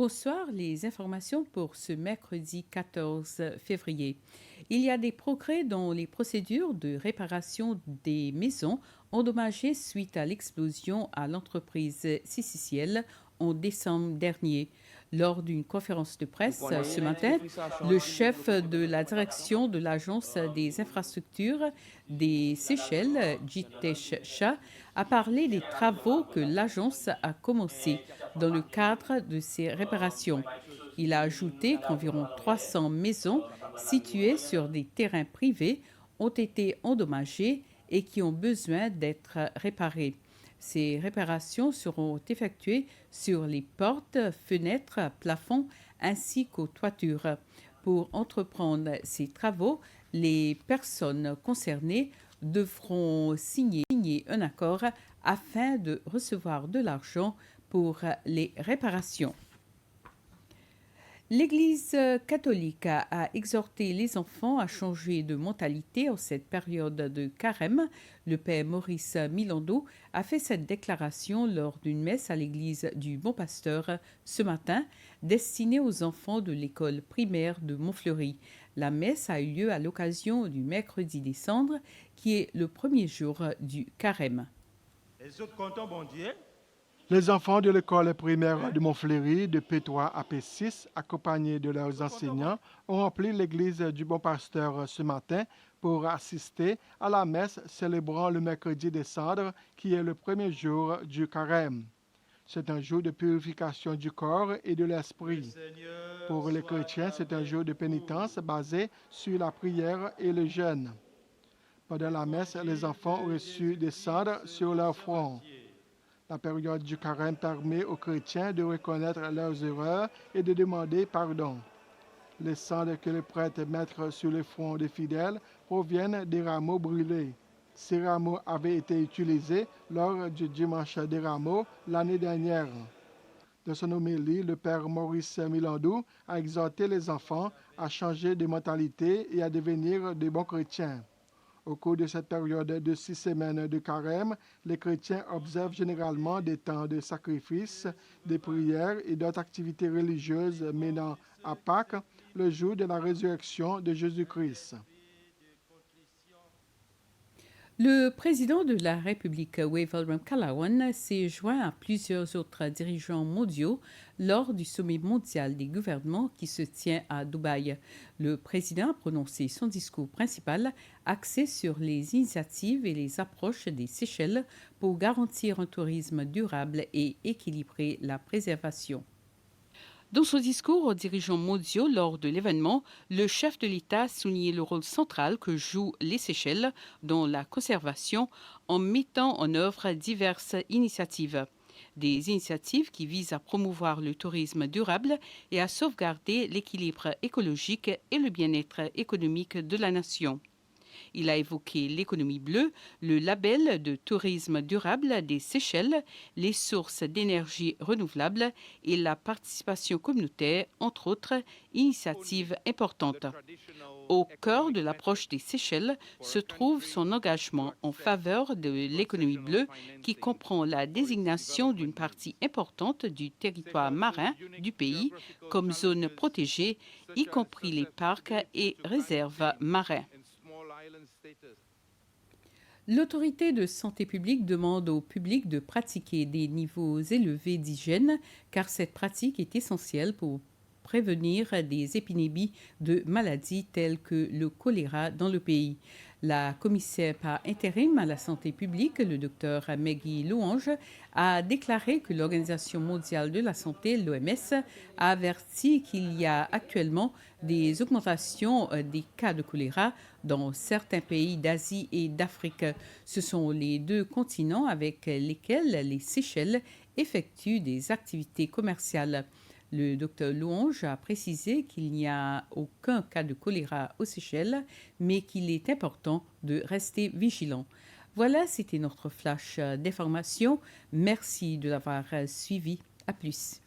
Bonsoir, les informations pour ce mercredi 14 février. Il y a des progrès dans les procédures de réparation des maisons endommagées suite à l'explosion à l'entreprise CCCL en décembre dernier. Lors d'une conférence de presse ce matin, le chef de la direction de l'Agence des infrastructures des Seychelles, Jitesh Shah, a parlé des travaux que l'agence a commencés dans le cadre de ces réparations. Il a ajouté qu'environ 300 maisons situées sur des terrains privés ont été endommagées et qui ont besoin d'être réparées. Ces réparations seront effectuées sur les portes, fenêtres, plafonds ainsi qu'aux toitures. Pour entreprendre ces travaux, les personnes concernées devront signer un accord afin de recevoir de l'argent pour les réparations. L'Église catholique a exhorté les enfants à changer de mentalité en cette période de carême. Le père Maurice Milando a fait cette déclaration lors d'une messe à l'église du Bon Pasteur ce matin, destinée aux enfants de l'école primaire de Montfleury. La messe a eu lieu à l'occasion du mercredi des Cendres, qui est le premier jour du carême. Les autres comptons, bon Dieu. Les enfants de l'école primaire de Montfleury, de P3 à P6, accompagnés de leurs enseignants, ont rempli l'église du Bon Pasteur ce matin pour assister à la messe célébrant le mercredi des Cendres, qui est le premier jour du carême. C'est un jour de purification du corps et de l'esprit. Pour les chrétiens, c'est un jour de pénitence basé sur la prière et le jeûne. Pendant la messe, les enfants ont reçu des cendres sur leur front. La période du carême permet aux chrétiens de reconnaître leurs erreurs et de demander pardon. Les cendres que les prêtres mettent sur le front des fidèles proviennent des rameaux brûlés. Ces rameaux avaient été utilisés lors du dimanche des rameaux l'année dernière. Dans son homélie, le père Maurice Milandou a exhorté les enfants à changer de mentalité et à devenir de bons chrétiens. Au cours de cette période de 6 semaines de carême, les chrétiens observent généralement des temps de sacrifice, des prières et d'autres activités religieuses menant à Pâques, le jour de la résurrection de Jésus-Christ. Le président de la République, Wavell Ramkalawan, s'est joint à plusieurs autres dirigeants mondiaux lors du sommet mondial des gouvernements qui se tient à Dubaï. Le président a prononcé son discours principal axé sur les initiatives et les approches des Seychelles pour garantir un tourisme durable et équilibrer la préservation. Dans son discours aux dirigeants mondiaux lors de l'événement, le chef de l'État a souligné le rôle central que jouent les Seychelles dans la conservation en mettant en œuvre diverses initiatives. Des initiatives qui visent à promouvoir le tourisme durable et à sauvegarder l'équilibre écologique et le bien-être économique de la nation. Il a évoqué l'économie bleue, le label de tourisme durable des Seychelles, les sources d'énergie renouvelables et la participation communautaire, entre autres initiatives importantes. Au cœur de l'approche des Seychelles se trouve son engagement en faveur de l'économie bleue qui comprend la désignation d'une partie importante du territoire marin du pays comme zone protégée, y compris les parcs et réserves marins. L'autorité de santé publique demande au public de pratiquer des niveaux élevés d'hygiène car cette pratique est essentielle pour prévenir des épidémies de maladies telles que le choléra dans le pays. La commissaire par intérim à la santé publique, le docteur Maggie Louange, a déclaré que l'Organisation mondiale de la santé, l'OMS, a averti qu'il y a actuellement des augmentations des cas de choléra dans certains pays d'Asie et d'Afrique. Ce sont les deux continents avec lesquels les Seychelles effectuent des activités commerciales. Le docteur Louange a précisé qu'il n'y a aucun cas de choléra aux Seychelles, mais qu'il est important de rester vigilant. Voilà, c'était notre flash d'information. Merci de l'avoir suivi. À plus.